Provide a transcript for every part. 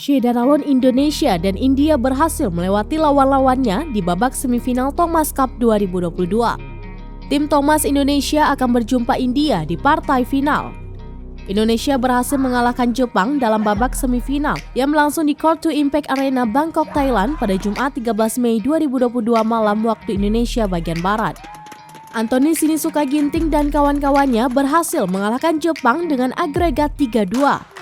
Syederalon Indonesia dan India berhasil melewati lawan-lawannya di babak semifinal Thomas Cup 2022. Tim Thomas Indonesia akan berjumpa India di partai final. Indonesia berhasil mengalahkan Jepang dalam babak semifinal yang berlangsung di Court 2 Impact Arena Bangkok, Thailand pada Jumat 13 Mei 2022 malam waktu Indonesia bagian Barat. Anthony Sinisuka Ginting dan kawan-kawannya berhasil mengalahkan Jepang dengan agregat 3-2.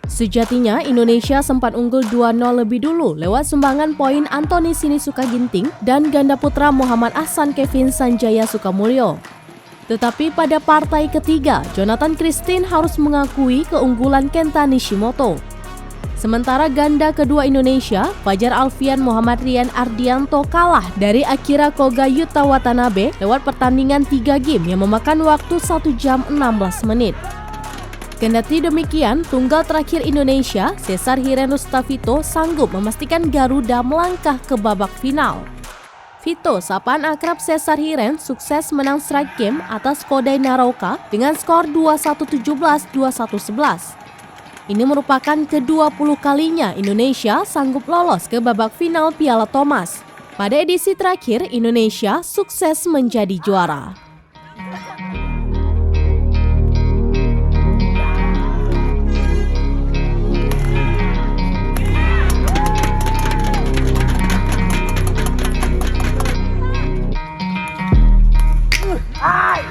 Sejatinya, Indonesia sempat unggul 2-0 lebih dulu lewat sumbangan poin Anthony Sinisuka Ginting dan ganda putra Muhammad Ahsan Kevin Sanjaya Sukamulyo. Tetapi pada partai ketiga, Jonathan Christine harus mengakui keunggulan Kenta Nishimoto. Sementara ganda kedua Indonesia, Fajar Alfian Muhammad Rian Ardianto kalah dari Akira Koga Yuta Watanabe lewat pertandingan 3 game yang memakan waktu 1 jam 16 menit. Kendati demikian, tunggal terakhir Indonesia, Cesar Hiren Rustavito sanggup memastikan Garuda melangkah ke babak final. Vito, sapaan akrab Cesar Hiren, sukses menang straight game atas Kodai Naroka dengan skor 21-17, 21-11. Ini merupakan ke-20 kalinya Indonesia sanggup lolos ke babak final Piala Thomas. Pada edisi terakhir, Indonesia sukses menjadi juara. Ay!